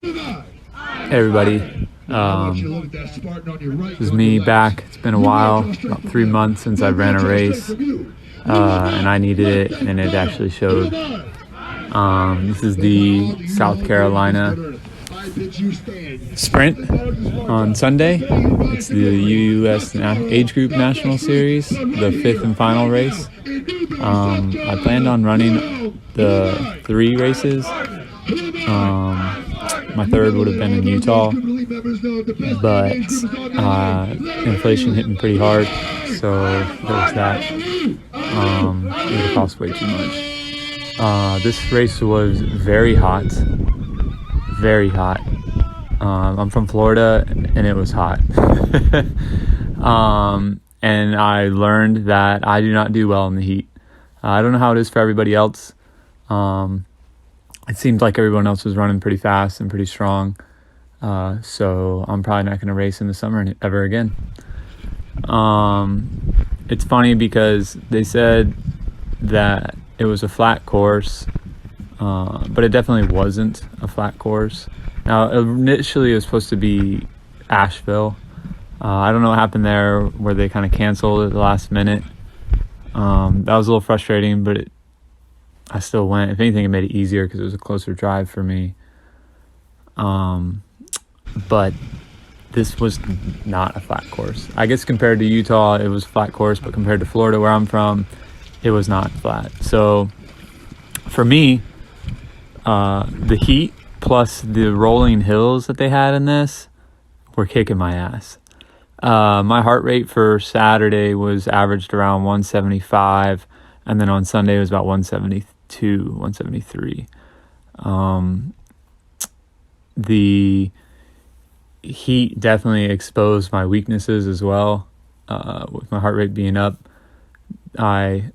Hey everybody, this is me back. It's been a while, about 3 months since I ran a race, and I needed it, and it actually showed. This is the South Carolina Sprint on Sunday. It's the US Age Group National Series, the 5th and final race. I planned on running the 3 races. My third would have been in Utah, but inflation hit me pretty hard, so there was that. It would have cost way too much. This race was very hot, very hot. I'm from Florida, and it was hot. And I learned that I do not do well in the heat. I don't know how it is for everybody else. It seemed like everyone else was running pretty fast and pretty strong. So I'm probably not going to race in the summer ever again. It's funny because they said that it was a flat course, but it definitely wasn't a flat course. Now, initially it was supposed to be Asheville. I don't know what happened there where they kind of canceled at the last minute. That was a little frustrating, but I still went. If anything, it made it easier because it was a closer drive for me. But this was not a flat course. I guess compared to Utah, it was a flat course, but compared to Florida, where I'm from, it was not flat. So for me, the heat plus the rolling hills that they had in this were kicking my ass. My heart rate for Saturday was averaged around 175, and then on Sunday it was about 172, 173. The heat definitely exposed my weaknesses as well. With my heart rate being up, when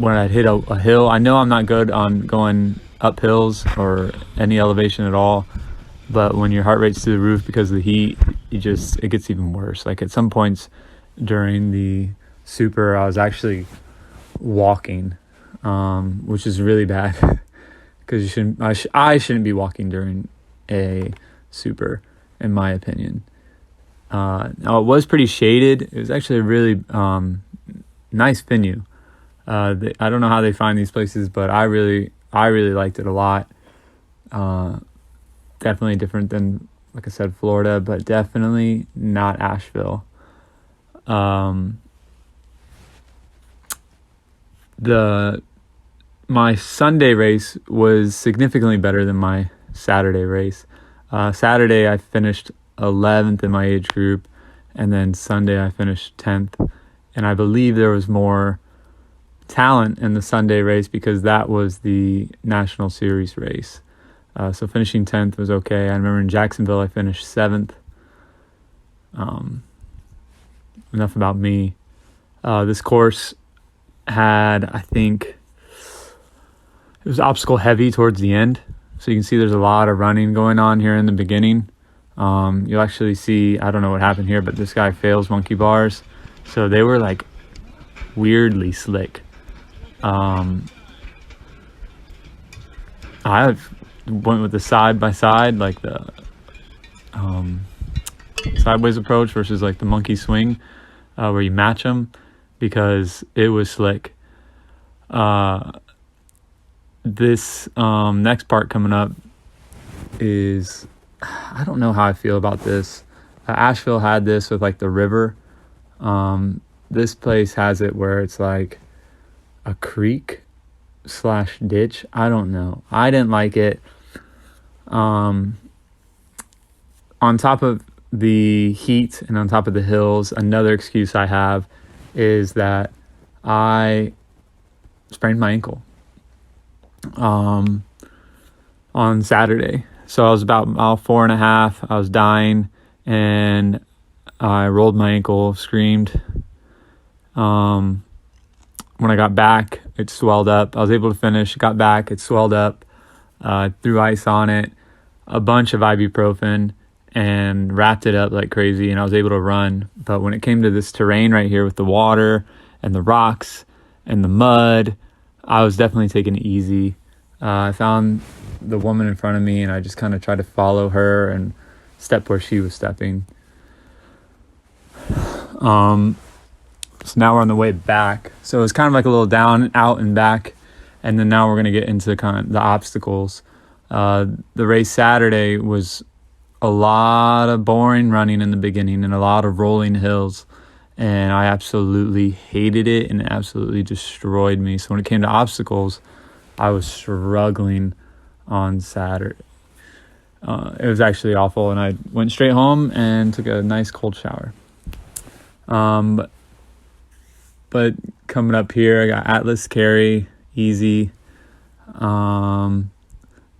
I'd hit a hill, I know I'm not good on going up hills or any elevation at all, but when your heart rate's through the roof because of the heat, it gets even worse. Like at some points during the super, I was actually walking, which is really bad because I shouldn't be walking during a super, in my opinion. Now it was pretty shaded. It was actually a really nice venue. I don't know how they find these places, but I really liked it a lot. Definitely different than, like I said, Florida, but definitely not Asheville. My Sunday race was significantly better than my Saturday race. Saturday I finished 11th in my age group, and then Sunday I finished 10th. And I believe there was more talent in the Sunday race because that was the National Series race. So finishing 10th was okay. I remember in Jacksonville I finished 7th. Enough about me. This course had, I think, it was obstacle heavy towards the end. So you can see there's a lot of running going on here in the beginning. You'll actually see, I don't know what happened here, but this guy fails monkey bars. So they were like weirdly slick. I went with the side by side, like the sideways approach versus like the monkey swing, where you match them, because it was slick. This next part coming up is, I don't know how I feel about this. Asheville had this with like the river. This place has it where it's like a creek / ditch. I don't know. I didn't like it. On top of the heat and on top of the hills, another excuse I have is that I sprained my ankle on Saturday. So I was about mile 4.5. I was dying, and I rolled my ankle, screamed. When I got back, it swelled up. I was able to finish, got back, it swelled up. Threw ice on it, a bunch of ibuprofen, and wrapped it up like crazy, and I was able to run. But when it came to this terrain right here with the water and the rocks and the mud, I was definitely taking it easy. I found the woman in front of me, and I just kind of tried to follow her and step where she was stepping. So now we're on the way back. So it's kind of like a little down, out, and back. And then now we're going to get into kind of the obstacles. The race Saturday was a lot of boring running in the beginning and a lot of rolling hills. And I absolutely hated it, and it absolutely destroyed me. So when it came to obstacles, I was struggling on Saturday. It was actually awful, and I went straight home and took a nice cold shower. But coming up here, I got Atlas Carry, easy. You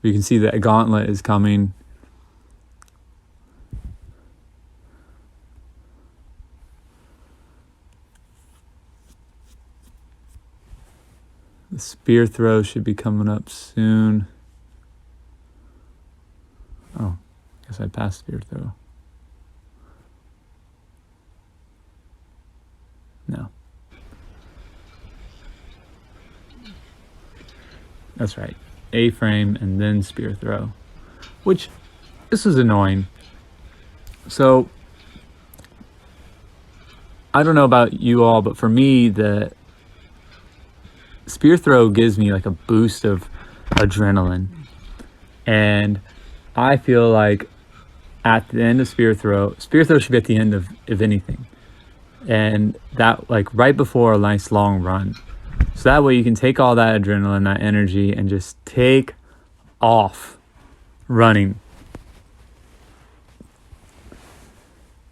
can see that gauntlet is coming. The spear throw should be coming up soon. Oh, I guess I passed spear throw. No. That's right. A-frame and then spear throw. Which, this is annoying. So, I don't know about you all, but for me, the spear throw gives me like a boost of adrenaline. And I feel like at the end of spear throw should be at the end of anything. And that, like, right before a nice long run. So that way you can take all that adrenaline, that energy, and just take off running.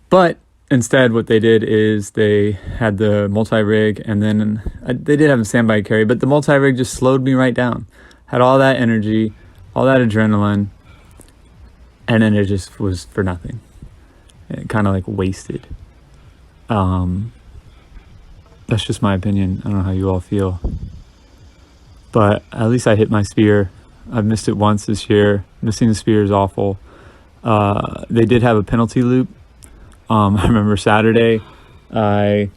But instead what they did is they had the multi-rig, and then they did have a sandbag carry, but the multi-rig just slowed me right down. Had all that energy, all that adrenaline, and then it just was for nothing. It kind of like wasted. That's just my opinion. I don't know how you all feel. But at least I hit my spear. I've missed it once this year. Missing the spear is awful. They did have a penalty loop. I remember Saturday, I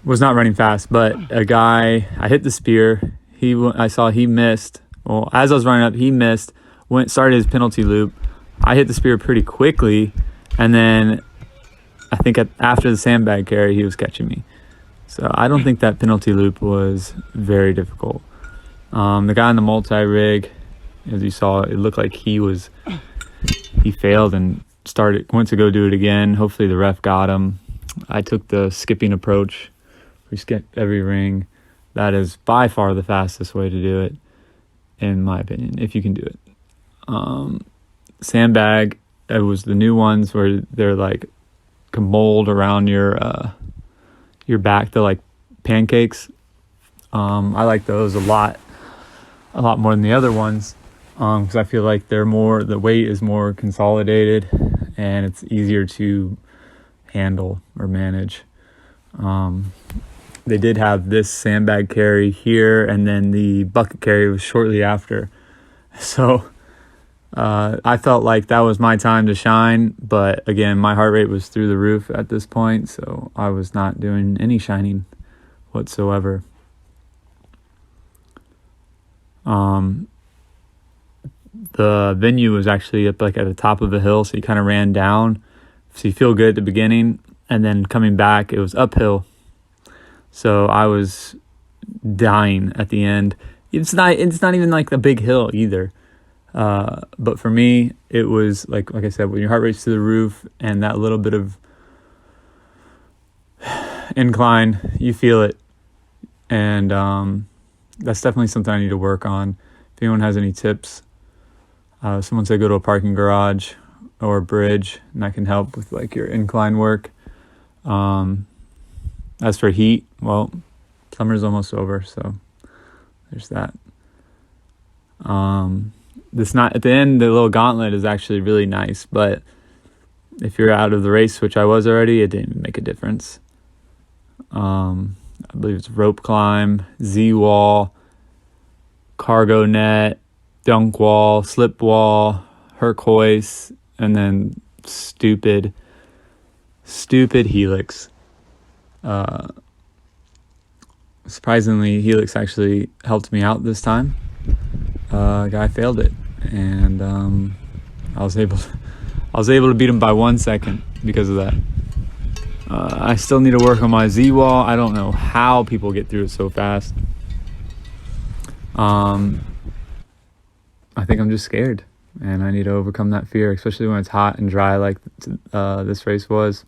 was not running fast, but a guy, I hit the spear. I saw he missed. Well, as I was running up, he missed. Started his penalty loop. I hit the spear pretty quickly, and then I think after the sandbag carry, he was catching me. So I don't think that penalty loop was very difficult. The guy in the multi-rig, as you saw, it looked like he failed and went to go do it again. Hopefully the ref got him. I took the skipping approach. We skip every ring. That is by far the fastest way to do it, in my opinion, if you can do it. Sandbag, it was the new ones where they're like can mold around your back. They're like pancakes. I like those a lot more than the other ones, because I feel like the weight is more consolidated and it's easier to handle or manage. They did have this sandbag carry here, and then the bucket carry was shortly after. So I felt like that was my time to shine, but again, my heart rate was through the roof at this point, so I was not doing any shining whatsoever. The venue was actually up like at the top of a hill, so you kind of ran down, so you feel good at the beginning, and then coming back it was uphill, so I was dying at the end. It's not even like a big hill either. But for me, it was like I said, when your heart rate's to the roof and that little bit of incline, you feel it. And that's definitely something I need to work on. If anyone has any tips, someone said go to a parking garage or a bridge, and that can help with like your incline work. As for heat, well, summer's almost over, so there's that. At the end, the little gauntlet is actually really nice, but if you're out of the race, which I was already, it didn't make a difference. I believe it's rope climb, Z-wall, cargo net, dunk wall, slip wall, Herc hoist, and then stupid helix. Surprisingly, helix actually helped me out this time. guy failed it, and I was able to beat him by 1 second because of that. I still need to work on my Z-wall. I don't know how people get through it so fast. I think I'm just scared, and I need to overcome that fear, especially when it's hot and dry like this race was.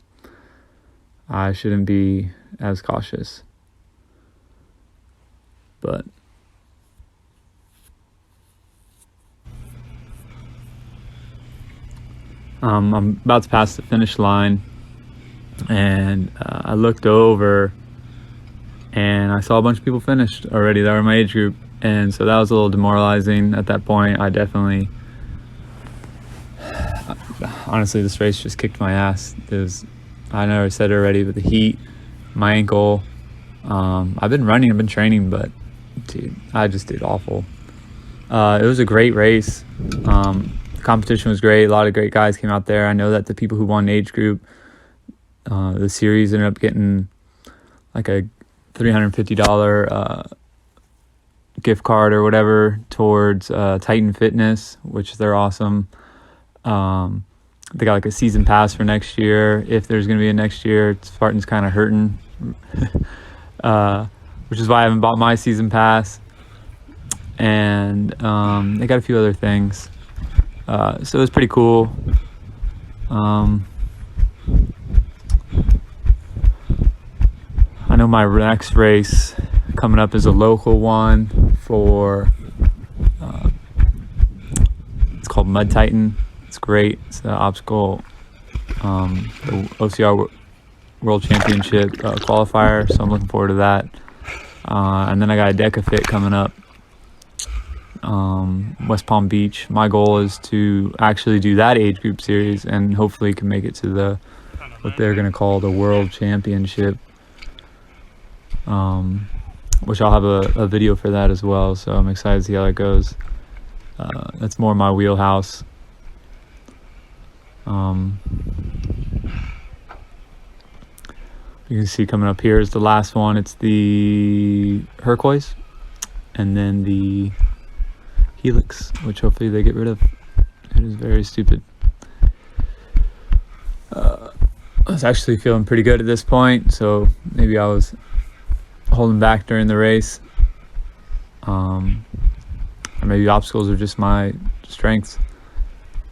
I shouldn't be as cautious. But I'm about to pass the finish line, and I looked over and I saw a bunch of people finished already that were in my age group, and so that was a little demoralizing at that point. Honestly, this race just kicked my ass. I know I said it already, but the heat, my ankle, I've been training, but dude, I just did awful. It was a great race. The competition was great. A lot of great guys came out there. I know that the people who won age group, the series ended up getting like a $350 gift card or whatever towards Titan Fitness, which they're awesome. They got like a season pass for next year. If there's going to be a next year, Spartan's kind of hurting, which is why I haven't bought my season pass. And they got a few other things. So it was pretty cool. I know my next race coming up is a local one for, it's called Mud Titan. It's great. It's the obstacle, the OCR World Championship qualifier, so I'm looking forward to that. And then I got a Deca Fit coming up, West Palm Beach. My goal is to actually do that age group series and hopefully can make it to what they're going to call the World Championship, which I'll have a video for that as well, so I'm excited to see how that goes. That's more my wheelhouse. You can see coming up here is the last one. It's the Turquoise and then the Helix, which hopefully they get rid of. It is very stupid. I was actually feeling pretty good at this point, so maybe I was holding back during the race. Or maybe obstacles are just my strengths.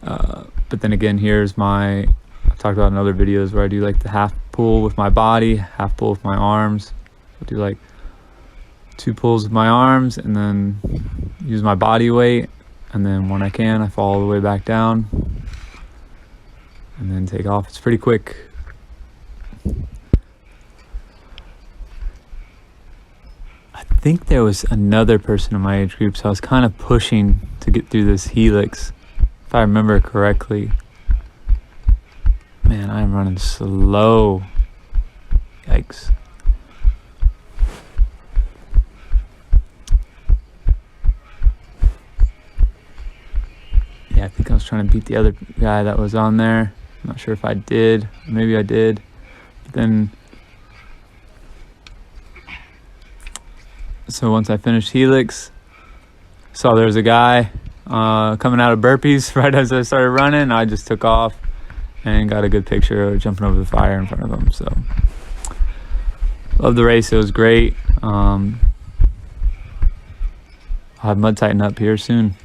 But then again, I've talked about in other videos where I do like the half pull with my body, half pull with my arms. I do like 2 pulls with my arms and then use my body weight. And then when I can, I fall all the way back down and then take off. It's pretty quick. I think there was another person in my age group, so I was kind of pushing to get through this Helix, if I remember correctly. Man, I'm running slow. Yikes. Yeah, I think I was trying to beat the other guy that was on there. I'm not sure if I did. Maybe I did. But then, so once I finished Helix, saw there was a guy coming out of burpees right as I started running. I just took off and got a good picture of jumping over the fire in front of him. So, love the race. It was great. I'll have Mud Titan up here soon.